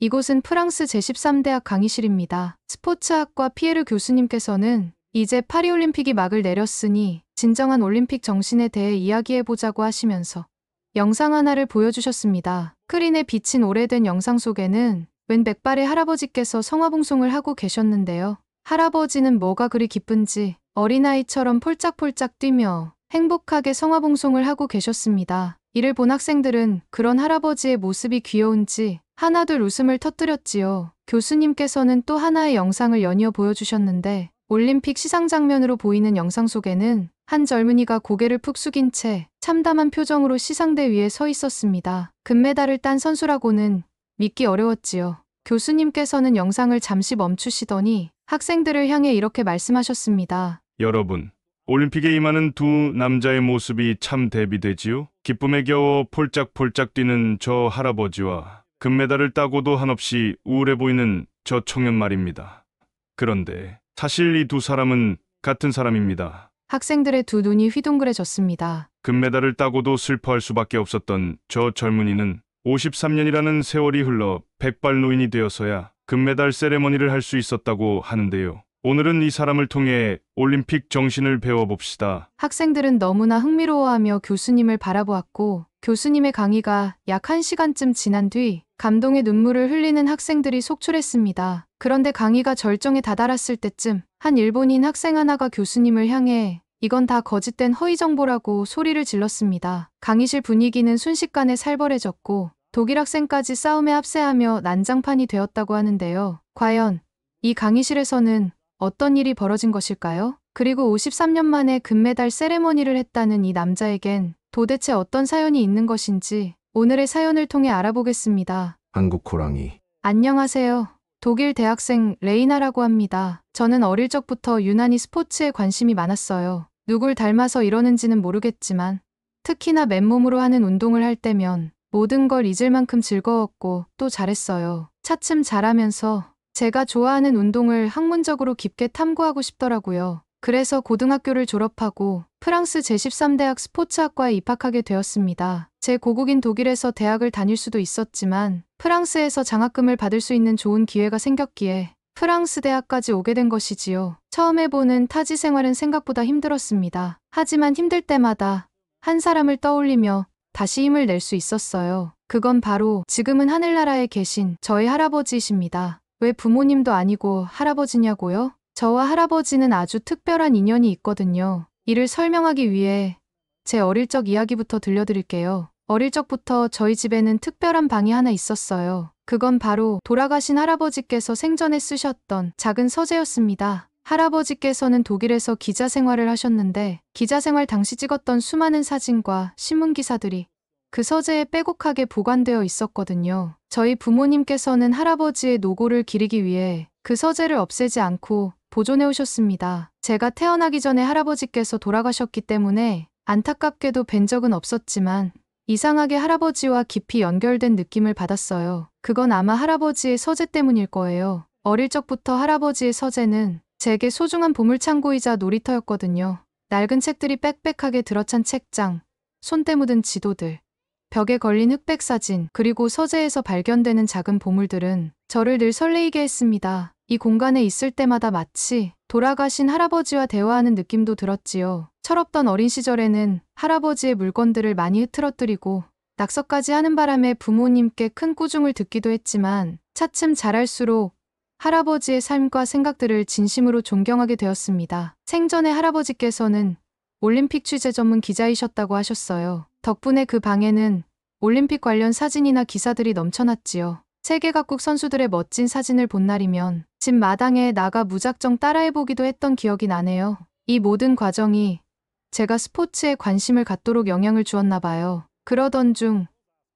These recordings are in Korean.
이곳은 프랑스 제13대학 강의실입니다. 스포츠학과 피에르 교수님께서는 이제 파리올림픽이 막을 내렸으니 진정한 올림픽 정신에 대해 이야기해보자고 하시면서 영상 하나를 보여주셨습니다. 스크린에 비친 오래된 영상 속에는 웬 백발의 할아버지께서 성화봉송을 하고 계셨는데요. 할아버지는 뭐가 그리 기쁜지 어린아이처럼 폴짝폴짝 뛰며 행복하게 성화봉송을 하고 계셨습니다. 이를 본 학생들은 그런 할아버지의 모습이 귀여운지 하나둘 웃음을 터뜨렸지요. 교수님께서는 또 하나의 영상을 연이어 보여주셨는데 올림픽 시상 장면으로 보이는 영상 속에는 한 젊은이가 고개를 푹 숙인 채 참담한 표정으로 시상대 위에 서 있었습니다. 금메달을 딴 선수라고는 믿기 어려웠지요. 교수님께서는 영상을 잠시 멈추시더니 학생들을 향해 이렇게 말씀하셨습니다. 여러분, 올림픽에 임하는 두 남자의 모습이 참 대비되지요? 기쁨에 겨워 폴짝폴짝 뛰는 저 할아버지와 금메달을 따고도 한없이 우울해 보이는 저 청년 말입니다. 그런데 사실 이 두 사람은 같은 사람입니다. 학생들의 두 눈이 휘둥그레졌습니다. 금메달을 따고도 슬퍼할 수밖에 없었던 저 젊은이는 53년이라는 세월이 흘러 백발 노인이 되어서야 금메달 세레머니를 할 수 있었다고 하는데요. 오늘은 이 사람을 통해 올림픽 정신을 배워봅시다. 학생들은 너무나 흥미로워하며 교수님을 바라보았고 교수님의 강의가 약 1시간쯤 지난 뒤 감동의 눈물을 흘리는 학생들이 속출했습니다. 그런데 강의가 절정에 다다랐을 때쯤 한 일본인 학생 하나가 교수님을 향해 이건 다 거짓된 허위 정보라고 소리를 질렀습니다. 강의실 분위기는 순식간에 살벌해졌고 독일 학생까지 싸움에 합세하며 난장판이 되었다고 하는데요. 과연 이 강의실에서는 어떤 일이 벌어진 것일까요? 그리고 53년 만에 금메달 세레머니를 했다는 이 남자에겐 도대체 어떤 사연이 있는 것인지 오늘의 사연을 통해 알아보겠습니다. 한국 호랑이. 안녕하세요. 독일 대학생 레이나라고 합니다. 저는 어릴 적부터 유난히 스포츠에 관심이 많았어요. 누굴 닮아서 이러는지는 모르겠지만 특히나 맨몸으로 하는 운동을 할 때면 모든 걸 잊을 만큼 즐거웠고 또 잘했어요. 차츰 자라면서 제가 좋아하는 운동을 학문적으로 깊게 탐구하고 싶더라고요. 그래서 고등학교를 졸업하고 프랑스 제13대학 스포츠학과에 입학하게 되었습니다. 제 고국인 독일에서 대학을 다닐 수도 있었지만 프랑스에서 장학금을 받을 수 있는 좋은 기회가 생겼기에 프랑스 대학까지 오게 된 것이지요. 처음 해보는 타지 생활은 생각보다 힘들었습니다. 하지만 힘들 때마다 한 사람을 떠올리며 다시 힘을 낼 수 있었어요. 그건 바로 지금은 하늘나라에 계신 저희 할아버지이십니다. 왜 부모님도 아니고 할아버지냐고요? 저와 할아버지는 아주 특별한 인연이 있거든요. 이를 설명하기 위해 제 어릴 적 이야기부터 들려드릴게요. 어릴 적부터 저희 집에는 특별한 방이 하나 있었어요. 그건 바로 돌아가신 할아버지께서 생전에 쓰셨던 작은 서재였습니다. 할아버지께서는 독일에서 기자 생활을 하셨는데 기자 생활 당시 찍었던 수많은 사진과 신문 기사들이 그 서재에 빼곡하게 보관되어 있었거든요. 저희 부모님께서는 할아버지의 노고를 기리기 위해 그 서재를 없애지 않고 보존해 오셨습니다. 제가 태어나기 전에 할아버지께서 돌아가셨기 때문에 안타깝게도 뵌 적은 없었지만 이상하게 할아버지와 깊이 연결된 느낌을 받았어요. 그건 아마 할아버지의 서재 때문일 거예요. 어릴 적부터 할아버지의 서재는 제게 소중한 보물창고이자 놀이터였거든요. 낡은 책들이 빽빽하게 들어찬 책장, 손때 묻은 지도들, 벽에 걸린 흑백 사진, 그리고 서재에서 발견되는 작은 보물들은 저를 늘 설레이게 했습니다. 이 공간에 있을 때마다 마치 돌아가신 할아버지와 대화하는 느낌도 들었지요. 철없던 어린 시절에는 할아버지의 물건들을 많이 흐트러뜨리고 낙서까지 하는 바람에 부모님께 큰 꾸중을 듣기도 했지만 차츰 자랄수록 할아버지의 삶과 생각들을 진심으로 존경하게 되었습니다. 생전에 할아버지께서는 올림픽 취재 전문 기자이셨다고 하셨어요. 덕분에 그 방에는 올림픽 관련 사진이나 기사들이 넘쳐났지요. 세계 각국 선수들의 멋진 사진을 본 날이면 집 마당에 나가 무작정 따라해보기도 했던 기억이 나네요. 이 모든 과정이 제가 스포츠에 관심을 갖도록 영향을 주었나 봐요. 그러던 중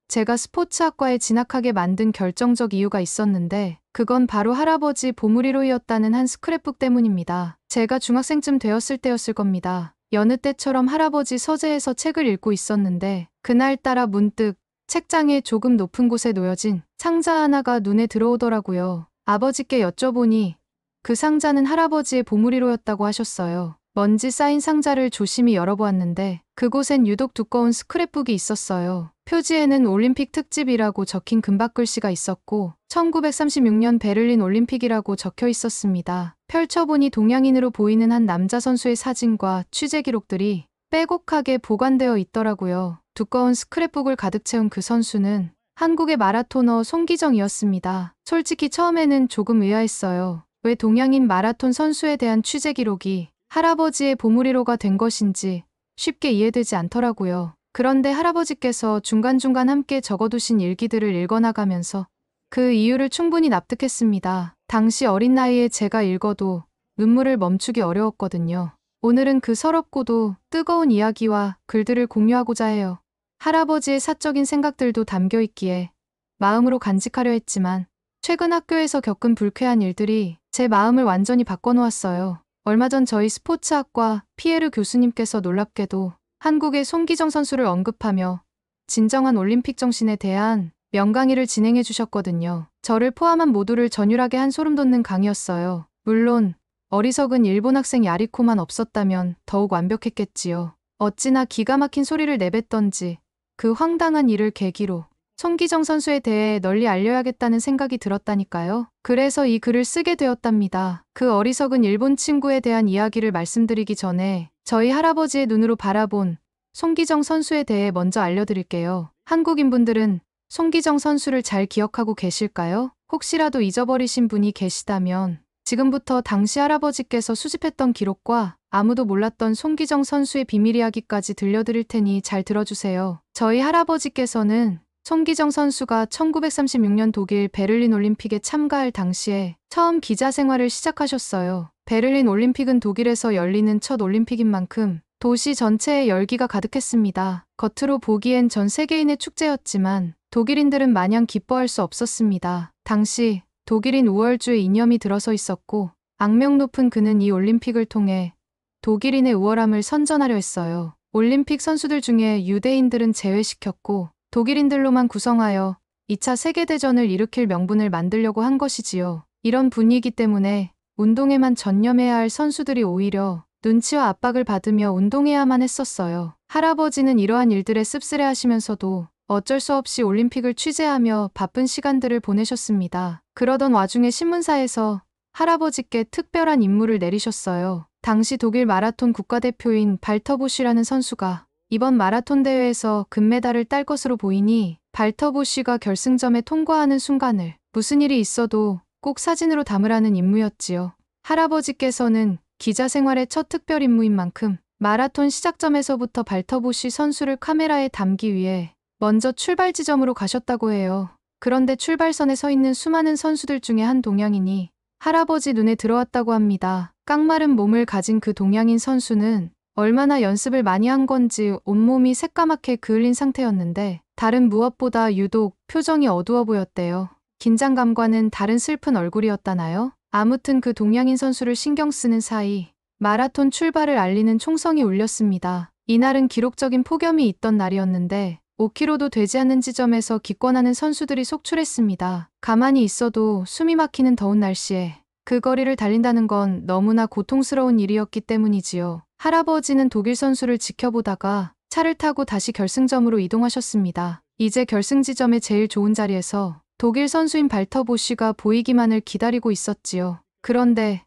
제가 스포츠학과에 진학하게 만든 결정적 이유가 있었는데 그건 바로 할아버지 보물이로이었다는 한 스크랩북 때문입니다. 제가 중학생쯤 되었을 때였을 겁니다. 여느 때처럼 할아버지 서재에서 책을 읽고 있었는데 그날따라 문득 책장에 조금 높은 곳에 놓여진 상자 하나가 눈에 들어오더라고요. 아버지께 여쭤보니 그 상자는 할아버지의 보물이로였다고 하셨어요. 먼지 쌓인 상자를 조심히 열어보았는데 그곳엔 유독 두꺼운 스크랩북이 있었어요. 표지에는 올림픽 특집이라고 적힌 금박글씨가 있었고 1936년 베를린 올림픽이라고 적혀 있었습니다. 펼쳐보니 동양인으로 보이는 한 남자 선수의 사진과 취재 기록들이 빼곡하게 보관되어 있더라고요. 두꺼운 스크랩북을 가득 채운 그 선수는 한국의 마라토너 송기정이었습니다. 솔직히 처음에는 조금 의아했어요. 왜 동양인 마라톤 선수에 대한 취재 기록이 할아버지의 보물이로가 된 것인지 쉽게 이해되지 않더라고요. 그런데 할아버지께서 중간중간 함께 적어두신 일기들을 읽어나가면서 그 이유를 충분히 납득했습니다. 당시 어린 나이에 제가 읽어도 눈물을 멈추기 어려웠거든요. 오늘은 그 서럽고도 뜨거운 이야기와 글들을 공유하고자 해요. 할아버지의 사적인 생각들도 담겨 있기에 마음으로 간직하려 했지만 최근 학교에서 겪은 불쾌한 일들이 제 마음을 완전히 바꿔놓았어요. 얼마 전 저희 스포츠학과 피에르 교수님께서 놀랍게도 한국의 송기정 선수를 언급하며 진정한 올림픽 정신에 대한 명강의를 진행해 주셨거든요. 저를 포함한 모두를 전율하게 한 소름 돋는 강의였어요. 물론 어리석은 일본 학생 야리코만 없었다면 더욱 완벽했겠지요. 어찌나 기가 막힌 소리를 내뱉던지 그 황당한 일을 계기로 송기정 선수에 대해 널리 알려야겠다는 생각이 들었다니까요. 그래서 이 글을 쓰게 되었답니다. 그 어리석은 일본 친구에 대한 이야기를 말씀드리기 전에 저희 할아버지의 눈으로 바라본 송기정 선수에 대해 먼저 알려드릴게요. 한국인분들은 송기정 선수를 잘 기억하고 계실까요? 혹시라도 잊어버리신 분이 계시다면 지금부터 당시 할아버지께서 수집했던 기록과 아무도 몰랐던 송기정 선수의 비밀 이야기까지 들려드릴 테니 잘 들어주세요. 저희 할아버지께서는 송기정 선수가 1936년 독일 베를린 올림픽에 참가할 당시에 처음 기자 생활을 시작하셨어요. 베를린 올림픽은 독일에서 열리는 첫 올림픽인 만큼 도시 전체에 열기가 가득했습니다. 겉으로 보기엔 전 세계인의 축제였지만 독일인들은 마냥 기뻐할 수 없었습니다. 당시 독일인 우월주의 이념이 들어서 있었고 악명 높은 그는 이 올림픽을 통해 독일인의 우월함을 선전하려 했어요. 올림픽 선수들 중에 유대인들은 제외시켰고 독일인들로만 구성하여 2차 세계대전을 일으킬 명분을 만들려고 한 것이지요. 이런 분위기 때문에 운동에만 전념해야 할 선수들이 오히려 눈치와 압박을 받으며 운동해야만 했었어요. 할아버지는 이러한 일들에 씁쓸해하시면서도 어쩔 수 없이 올림픽을 취재하며 바쁜 시간들을 보내셨습니다. 그러던 와중에 신문사에서 할아버지께 특별한 임무를 내리셨어요. 당시 독일 마라톤 국가대표인 발터보쉬라는 선수가 이번 마라톤 대회에서 금메달을 딸 것으로 보이니 발터보쉬가 결승점에 통과하는 순간을 무슨 일이 있어도 꼭 사진으로 담으라는 임무였지요. 할아버지께서는 기자 생활의 첫 특별 임무인 만큼 마라톤 시작점에서부터 발터보쉬 선수를 카메라에 담기 위해 먼저 출발 지점으로 가셨다고 해요. 그런데 출발선에 서 있는 수많은 선수들 중에 한 동양인이 할아버지 눈에 들어왔다고 합니다. 깡마른 몸을 가진 그 동양인 선수는 얼마나 연습을 많이 한 건지 온몸이 새까맣게 그을린 상태였는데 다른 무엇보다 유독 표정이 어두워 보였대요. 긴장감과는 다른 슬픈 얼굴이었다나요? 아무튼 그 동양인 선수를 신경 쓰는 사이 마라톤 출발을 알리는 총성이 울렸습니다. 이날은 기록적인 폭염이 있던 날이었는데 5km도 되지 않는 지점에서 기권하는 선수들이 속출했습니다. 가만히 있어도 숨이 막히는 더운 날씨에 그 거리를 달린다는 건 너무나 고통스러운 일이었기 때문이지요. 할아버지는 독일 선수를 지켜보다가 차를 타고 다시 결승점으로 이동하셨습니다. 이제 결승 지점의 제일 좋은 자리에서 독일 선수인 발터보쉬가 보이기만을 기다리고 있었지요. 그런데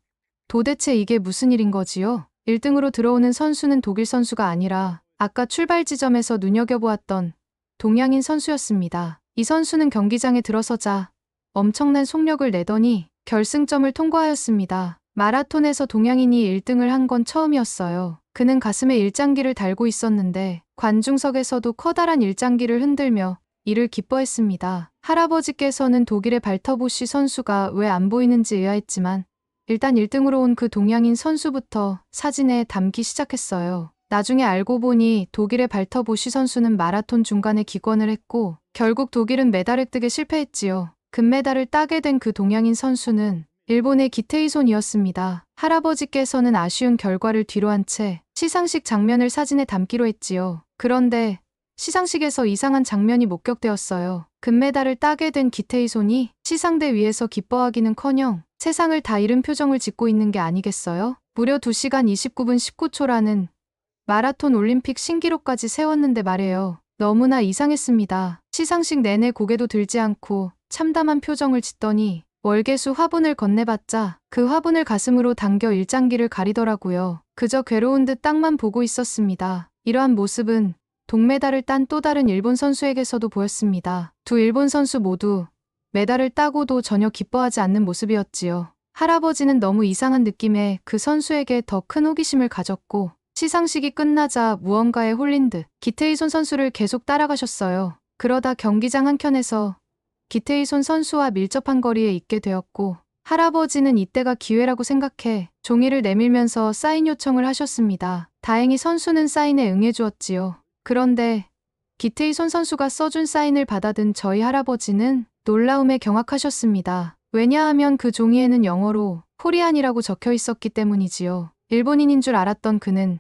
도대체 이게 무슨 일인 거지요? 1등으로 들어오는 선수는 독일 선수가 아니라 아까 출발 지점에서 눈여겨보았던 동양인 선수였습니다. 이 선수는 경기장에 들어서자 엄청난 속력을 내더니 결승점을 통과하였습니다. 마라톤에서 동양인이 1등을 한 건 처음이었어요. 그는 가슴에 일장기를 달고 있었는데 관중석에서도 커다란 일장기를 흔들며 이를 기뻐했습니다. 할아버지께서는 독일의 발터보쉬 선수가 왜 안 보이는지 의아했지만 일단 1등으로 온 그 동양인 선수부터 사진에 담기 시작했어요. 나중에 알고 보니 독일의 발터보쉬 선수는 마라톤 중간에 기권을 했고 결국 독일은 메달 획득에 실패했지요. 금메달을 따게 된 그 동양인 선수는 일본의 기테이손이었습니다. 할아버지께서는 아쉬운 결과를 뒤로한 채 시상식 장면을 사진에 담기로 했지요. 그런데 시상식에서 이상한 장면이 목격되었어요. 금메달을 따게 된 기테이손이 시상대 위에서 기뻐하기는커녕 세상을 다 잃은 표정을 짓고 있는 게 아니겠어요? 무려 2시간 29분 19초라는 마라톤 올림픽 신기록까지 세웠는데 말이에요. 너무나 이상했습니다. 시상식 내내 고개도 들지 않고 참담한 표정을 짓더니 월계수 화분을 건네봤자 그 화분을 가슴으로 당겨 일장기를 가리더라고요. 그저 괴로운 듯 땅만 보고 있었습니다. 이러한 모습은 동메달을 딴 또 다른 일본 선수에게서도 보였습니다. 두 일본 선수 모두 메달을 따고도 전혀 기뻐하지 않는 모습이었지요. 할아버지는 너무 이상한 느낌에 그 선수에게 더 큰 호기심을 가졌고 시상식이 끝나자 무언가에 홀린 듯 기테이손 선수를 계속 따라가셨어요. 그러다 경기장 한켠에서 기테이손 선수와 밀접한 거리에 있게 되었고 할아버지는 이때가 기회라고 생각해 종이를 내밀면서 사인 요청을 하셨습니다. 다행히 선수는 사인에 응해주었지요. 그런데 기테이손 선수가 써준 사인을 받아든 저희 할아버지는 놀라움에 경악하셨습니다. 왜냐하면 그 종이에는 영어로 코리안이라고 적혀 있었기 때문이지요. 일본인인 줄 알았던 그는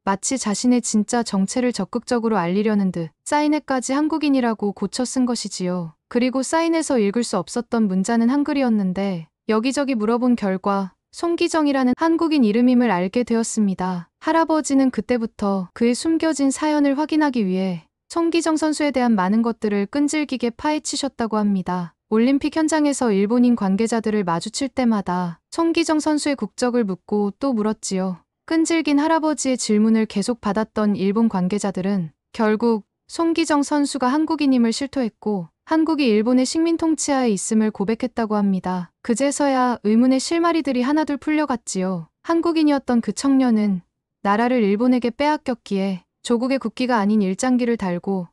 마치 자신의 진짜 정체를 적극적으로 알리려는 듯 사인에까지 한국인이라고 고쳐 쓴 것이지요. 그리고 사인에서 읽을 수 없었던 문자는 한글이었는데 여기저기 물어본 결과 송기정이라는 한국인 이름임을 알게 되었습니다. 할아버지는 그때부터 그의 숨겨진 사연을 확인하기 위해 송기정 선수에 대한 많은 것들을 끈질기게 파헤치셨다고 합니다. 올림픽 현장에서 일본인 관계자들을 마주칠 때마다 송기정 선수의 국적을 묻고 또 물었지요. 끈질긴 할아버지의 질문을 계속 받았던 일본 관계자들은 결국 송기정 선수가 한국인임을 실토했고 한국이 일본의 식민 통치하에 있음을 고백했다고 합니다. 그제서야 의문의 실마리들이 하나둘 풀려갔지요. 한국인이었던 그 청년은 나라를 일본에게 빼앗겼기에 조국의 국기가 아닌 일장기를 달고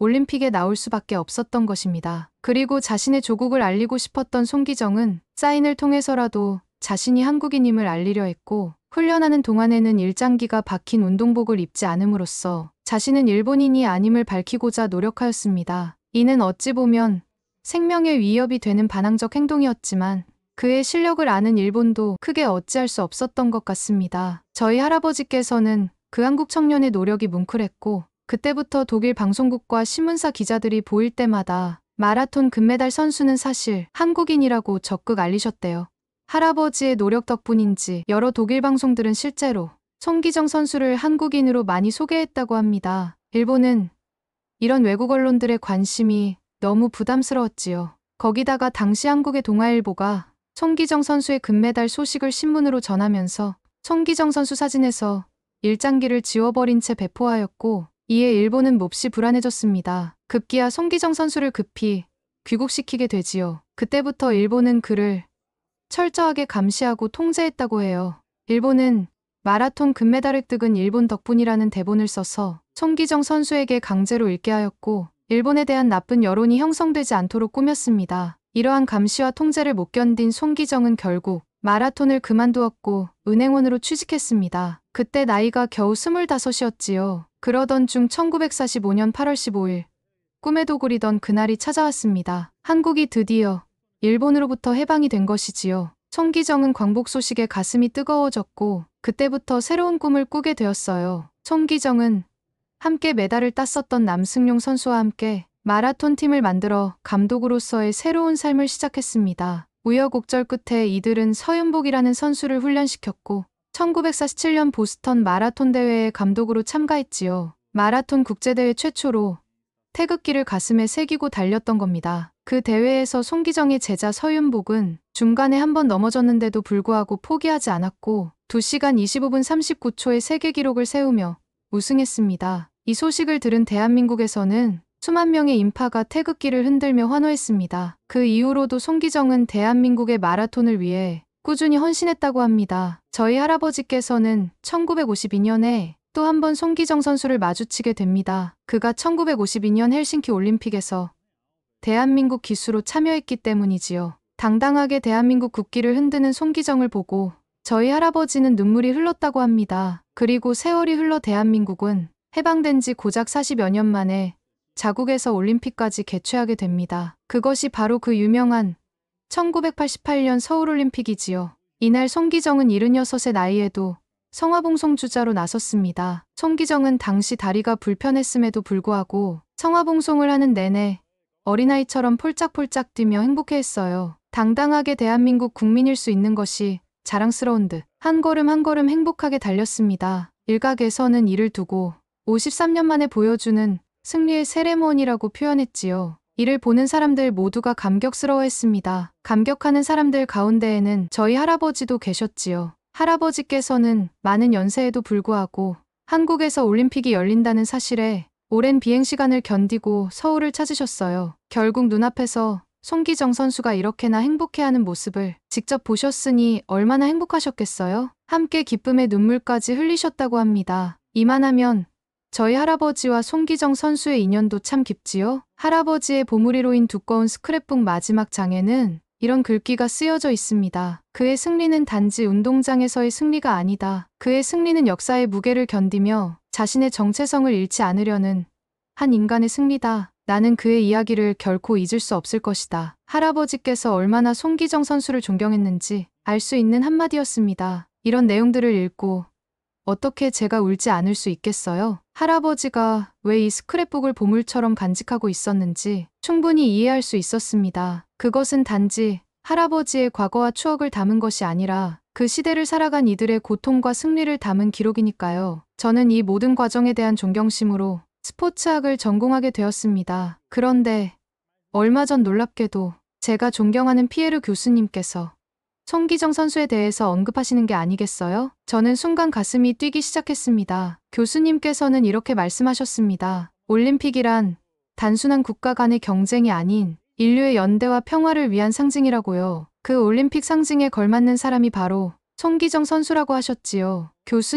올림픽에 나올 수밖에 없었던 것입니다. 그리고 자신의 조국을 알리고 싶었던 송기정은 사인을 통해서라도 자신이 한국인임을 알리려 했고 훈련하는 동안에는 일장기가 박힌 운동복을 입지 않음으로써 자신은 일본인이 아님을 밝히고자 노력하였습니다. 이는 어찌 보면 생명의 위협이 되는 반항적 행동이었지만 그의 실력을 아는 일본도 크게 어찌할 수 없었던 것 같습니다. 저희 할아버지께서는 그 한국 청년의 노력이 뭉클했고 그때부터 독일 방송국과 신문사 기자들이 보일 때마다 마라톤 금메달 선수는 사실 한국인이라고 적극 알리셨대요. 할아버지의 노력 덕분인지 여러 독일 방송들은 실제로 송기정 선수를 한국인으로 많이 소개했다고 합니다. 일본은 이런 외국 언론들의 관심이 너무 부담스러웠지요. 거기다가 당시 한국의 동아일보가 송기정 선수의 금메달 소식을 신문으로 전하면서 송기정 선수 사진에서 일장기를 지워버린 채 배포하였고 이에 일본은 몹시 불안해졌습니다. 급기야 송기정 선수를 급히 귀국시키게 되지요. 그때부터 일본은 그를 철저하게 감시하고 통제했다고 해요. 일본은 마라톤 금메달 획득은 일본 덕분이라는 대본을 써서 송기정 선수에게 강제로 읽게 하였고 일본에 대한 나쁜 여론이 형성되지 않도록 꾸몄습니다. 이러한 감시와 통제를 못 견딘 송기정은 결국 마라톤을 그만두었고 은행원으로 취직했습니다. 그때 나이가 겨우 25이었지요. 그러던 중 1945년 8월 15일 꿈에도 그리던 그날이 찾아왔습니다. 한국이 드디어 일본으로부터 해방이 된 것이지요. 송기정은 광복 소식에 가슴이 뜨거워졌고 그때부터 새로운 꿈을 꾸게 되었어요. 송기정은 함께 메달을 땄었던 남승용 선수와 함께 마라톤 팀을 만들어 감독으로서의 새로운 삶을 시작했습니다. 우여곡절 끝에 이들은 서윤복이라는 선수를 훈련시켰고 1947년 보스턴 마라톤 대회에 감독으로 참가했지요. 마라톤 국제대회 최초로 태극기를 가슴에 새기고 달렸던 겁니다. 그 대회에서 송기정의 제자 서윤복은 중간에 한 번 넘어졌는데도 불구하고 포기하지 않았고 2시간 25분 39초의 세계 기록을 세우며 우승했습니다. 이 소식을 들은 대한민국에서는 수만 명의 인파가 태극기를 흔들며 환호했습니다. 그 이후로도 송기정은 대한민국의 마라톤을 위해 꾸준히 헌신했다고 합니다. 저희 할아버지께서는 1952년에 또 한 번 송기정 선수를 마주치게 됩니다. 그가 1952년 헬싱키 올림픽에서 대한민국 기수로 참여했기 때문이지요. 당당하게 대한민국 국기를 흔드는 송기정을 보고 저희 할아버지는 눈물이 흘렀다고 합니다. 그리고 세월이 흘러 대한민국은 해방된 지 고작 40여 년 만에 자국에서 올림픽까지 개최하게 됩니다. 그것이 바로 그 유명한 1988년 서울올림픽이지요. 이날 송기정은 76의 나이에도 성화봉송 주자로 나섰습니다. 송기정은 당시 다리가 불편했음에도 불구하고 성화봉송을 하는 내내 어린아이처럼 폴짝폴짝 뛰며 행복해했어요. 당당하게 대한민국 국민일 수 있는 것이 자랑스러운 듯 한 걸음 한 걸음 행복하게 달렸습니다. 일각에서는 이를 두고 53년 만에 보여주는 승리의 세레모니라고 표현했지요. 이를 보는 사람들 모두가 감격스러워했습니다. 감격하는 사람들 가운데에는 저희 할아버지도 계셨지요. 할아버지께서는 많은 연세에도 불구하고 한국에서 올림픽이 열린다는 사실에 오랜 비행시간을 견디고 서울을 찾으셨어요. 결국 눈앞에서 송기정 선수가 이렇게나 행복해하는 모습을 직접 보셨으니 얼마나 행복하셨겠어요? 함께 기쁨의 눈물까지 흘리셨다고 합니다. 이만하면 저희 할아버지와 송기정 선수의 인연도 참 깊지요? 할아버지의 보물이로 인 두꺼운 스크랩북 마지막 장에는 이런 글귀가 쓰여져 있습니다. 그의 승리는 단지 운동장에서의 승리가 아니다. 그의 승리는 역사의 무게를 견디며 자신의 정체성을 잃지 않으려는 한 인간의 승리다. 나는 그의 이야기를 결코 잊을 수 없을 것이다. 할아버지께서 얼마나 송기정 선수를 존경했는지 알 수 있는 한마디였습니다. 이런 내용들을 읽고 어떻게 제가 울지 않을 수 있겠어요? 할아버지가 왜 이 스크랩북을 보물처럼 간직하고 있었는지 충분히 이해할 수 있었습니다. 그것은 단지 할아버지의 과거와 추억을 담은 것이 아니라 그 시대를 살아간 이들의 고통과 승리를 담은 기록이니까요. 저는 이 모든 과정에 대한 존경심으로 스포츠학을 전공하게 되었습니다. 그런데 얼마 전 놀랍게도 제가 존경하는 피에르 교수님께서 송기정 선수에 대해서 언급하시는 게 아니겠어요? 저는 순간 가슴이 뛰기 시작했습니다. 교수님께서는 이렇게 말씀하셨습니다. 올림픽이란 단순한 국가 간의 경쟁이 아닌 인류의 연대와 평화를 위한 상징이라고요. 그 올림픽 상징에 걸맞는 사람이 바로 송기정 선수라고 하셨지요.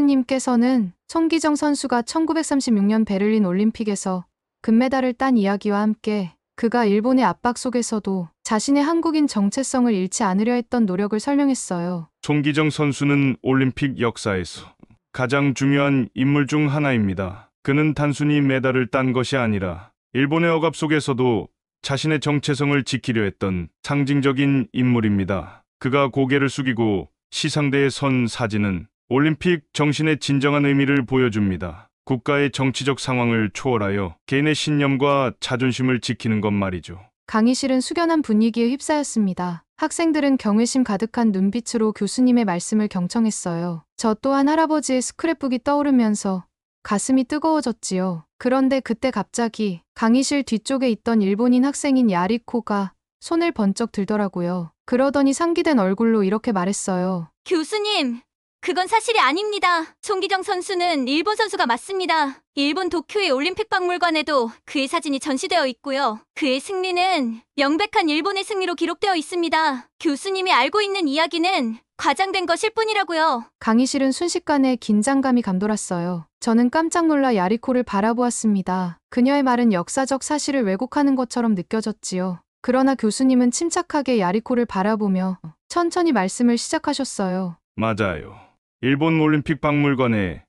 교수님께서는 송기정 선수가 1936년 베를린 올림픽에서 금메달을 딴 이야기와 함께 그가 일본의 압박 속에서도 자신의 한국인 정체성을 잃지 않으려 했던 노력을 설명했어요. 송기정 선수는 올림픽 역사에서 가장 중요한 인물 중 하나입니다. 그는 단순히 메달을 딴 것이 아니라 일본의 억압 속에서도 자신의 정체성을 지키려 했던 상징적인 인물입니다. 그가 고개를 숙이고 시상대에 선 사진은 올림픽 정신의 진정한 의미를 보여줍니다. 국가의 정치적 상황을 초월하여 개인의 신념과 자존심을 지키는 것 말이죠. 강의실은 숙연한 분위기에 휩싸였습니다. 학생들은 경외심 가득한 눈빛으로 교수님의 말씀을 경청했어요. 저 또한 할아버지의 스크랩북이 떠오르면서 가슴이 뜨거워졌지요. 그런데 그때 갑자기 강의실 뒤쪽에 있던 일본인 학생인 야리코가 손을 번쩍 들더라고요. 그러더니 상기된 얼굴로 이렇게 말했어요. 교수님, 그건 사실이 아닙니다. 송기정 선수는 일본 선수가 맞습니다. 일본 도쿄의 올림픽 박물관에도 그의 사진이 전시되어 있고요. 그의 승리는 명백한 일본의 승리로 기록되어 있습니다. 교수님이 알고 있는 이야기는 과장된 것일 뿐이라고요. 강의실은 순식간에 긴장감이 감돌았어요. 저는 깜짝 놀라 야리코를 바라보았습니다. 그녀의 말은 역사적 사실을 왜곡하는 것처럼 느껴졌지요. 그러나 교수님은 침착하게 야리코를 바라보며 천천히 말씀을 시작하셨어요. 맞아요. 일본 올림픽 박물관에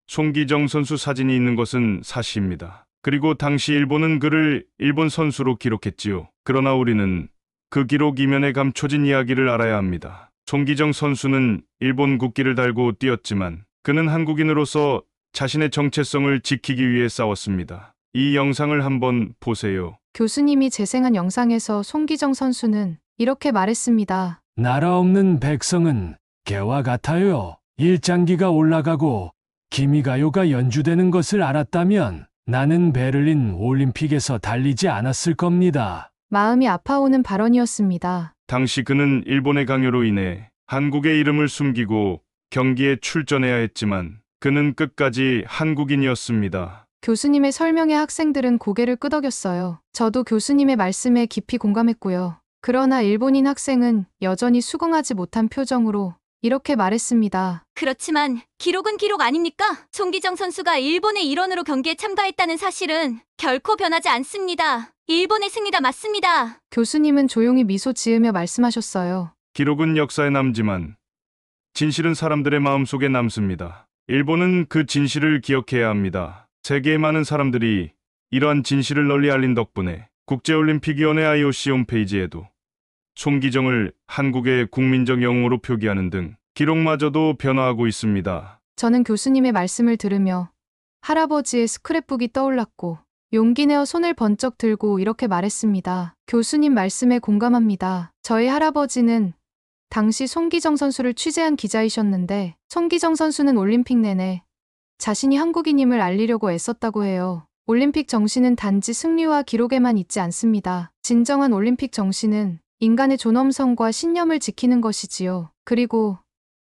송기정 선수 사진이 있는 것은 사실입니다. 그리고 당시 일본은 그를 일본 선수로 기록했지요. 그러나 우리는 그 기록 이면에 감춰진 이야기를 알아야 합니다. 송기정 선수는 일본 국기를 달고 뛰었지만 그는 한국인으로서 자신의 정체성을 지키기 위해 싸웠습니다. 이 영상을 한번 보세요. 교수님이 재생한 영상에서 송기정 선수는 이렇게 말했습니다. 나라 없는 백성은 개와 같아요. 일장기가 올라가고 기미가요가 연주되는 것을 알았다면 나는 베를린 올림픽에서 달리지 않았을 겁니다. 마음이 아파오는 발언이었습니다. 당시 그는 일본의 강요로 인해 한국의 이름을 숨기고 경기에 출전해야 했지만 그는 끝까지 한국인이었습니다. 교수님의 설명에 학생들은 고개를 끄덕였어요. 저도 교수님의 말씀에 깊이 공감했고요. 그러나 일본인 학생은 여전히 수긍하지 못한 표정으로 이렇게 말했습니다. 그렇지만 기록은 기록 아닙니까? 송기정 선수가 일본의 일원으로 경기에 참가했다는 사실은 결코 변하지 않습니다. 일본의 승리가 맞습니다. 교수님은 조용히 미소 지으며 말씀하셨어요. 기록은 역사에 남지만 진실은 사람들의 마음속에 남습니다. 일본은 그 진실을 기억해야 합니다. 세계의 많은 사람들이 이러한 진실을 널리 알린 덕분에 국제올림픽위원회 IOC 홈페이지에도 송기정을 한국의 국민적 영웅으로 표기하는 등 기록마저도 변화하고 있습니다. 저는 교수님의 말씀을 들으며 할아버지의 스크랩북이 떠올랐고 용기 내어 손을 번쩍 들고 이렇게 말했습니다. 교수님 말씀에 공감합니다. 저희 할아버지는 당시 송기정 선수를 취재한 기자이셨는데 송기정 선수는 올림픽 내내 자신이 한국인임을 알리려고 애썼다고 해요. 올림픽 정신은 단지 승리와 기록에만 있지 않습니다. 진정한 올림픽 정신은 인간의 존엄성과 신념을 지키는 것이지요. 그리고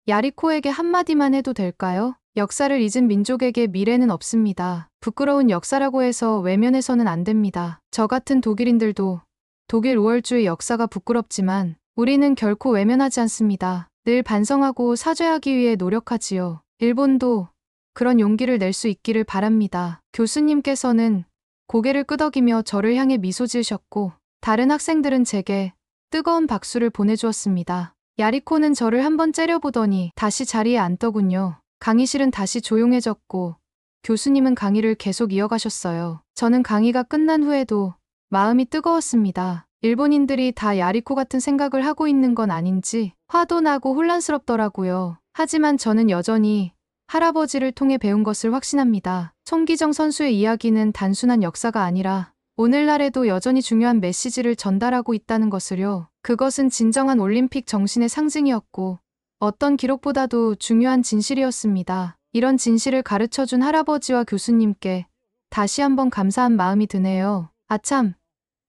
야리코에게 한마디만 해도 될까요? 역사를 잊은 민족에게 미래는 없습니다. 부끄러운 역사라고 해서 외면해서는 안 됩니다. 저 같은 독일인들도 독일 우월주의 역사가 부끄럽지만 우리는 결코 외면하지 않습니다. 늘 반성하고 사죄하기 위해 노력하지요. 일본도 그런 용기를 낼 수 있기를 바랍니다. 교수님께서는 고개를 끄덕이며 저를 향해 미소 지으셨고 다른 학생들은 제게 뜨거운 박수를 보내주었습니다. 야리코는 저를 한번 째려보더니 다시 자리에 앉더군요. 강의실은 다시 조용해졌고 교수님은 강의를 계속 이어가셨어요. 저는 강의가 끝난 후에도 마음이 뜨거웠습니다. 일본인들이 다 야리코 같은 생각을 하고 있는 건 아닌지 화도 나고 혼란스럽더라고요. 하지만 저는 여전히 할아버지를 통해 배운 것을 확신합니다. 송기정 선수의 이야기는 단순한 역사가 아니라 오늘날에도 여전히 중요한 메시지를 전달하고 있다는 것을요. 그것은 진정한 올림픽 정신의 상징이었고 어떤 기록보다도 중요한 진실이었습니다. 이런 진실을 가르쳐준 할아버지와 교수님께 다시 한번 감사한 마음이 드네요. 아참,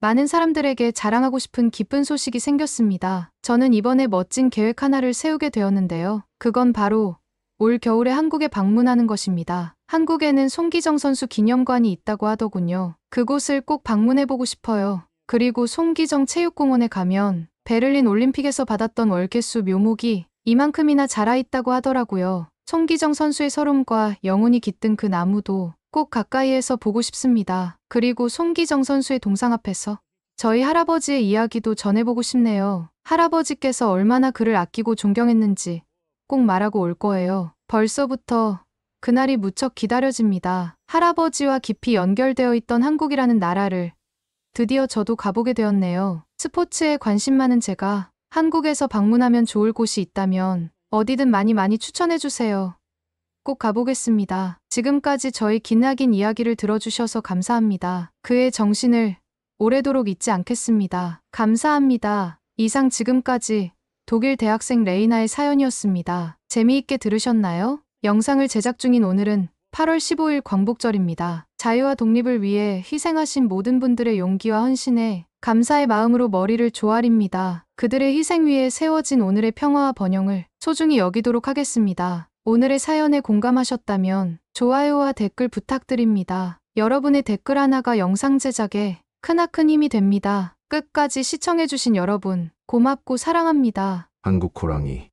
많은 사람들에게 자랑하고 싶은 기쁜 소식이 생겼습니다. 저는 이번에 멋진 계획 하나를 세우게 되었는데요. 그건 바로 올 겨울에 한국에 방문하는 것입니다. 한국에는 송기정 선수 기념관이 있다고 하더군요. 그곳을 꼭 방문해보고 싶어요. 그리고 송기정 체육공원에 가면 베를린 올림픽에서 받았던 월계수 묘목이 이만큼이나 자라있다고 하더라고요. 송기정 선수의 서름과 영혼이 깃든 그 나무도 꼭 가까이에서 보고 싶습니다. 그리고 송기정 선수의 동상 앞에서 저희 할아버지의 이야기도 전해보고 싶네요. 할아버지께서 얼마나 그를 아끼고 존경했는지 꼭 말하고 올 거예요. 벌써부터 그날이 무척 기다려집니다. 할아버지와 깊이 연결되어 있던 한국이라는 나라를 드디어 저도 가보게 되었네요. 스포츠에 관심 많은 제가 한국에서 방문하면 좋을 곳이 있다면 어디든 많이 추천해주세요. 꼭 가보겠습니다. 지금까지 저희 기나긴 이야기를 들어주셔서 감사합니다. 그의 정신을 오래도록 잊지 않겠습니다. 감사합니다. 이상 지금까지 독일 대학생 레이나의 사연이었습니다. 재미있게 들으셨나요? 영상을 제작 중인 오늘은 8월 15일 광복절입니다. 자유와 독립을 위해 희생하신 모든 분들의 용기와 헌신에 감사의 마음으로 머리를 조아립니다. 그들의 희생 위에 세워진 오늘의 평화와 번영을 소중히 여기도록 하겠습니다. 오늘의 사연에 공감하셨다면 좋아요와 댓글 부탁드립니다. 여러분의 댓글 하나가 영상 제작에 크나큰 힘이 됩니다. 끝까지 시청해주신 여러분 고맙고 사랑합니다. 한국 호랑이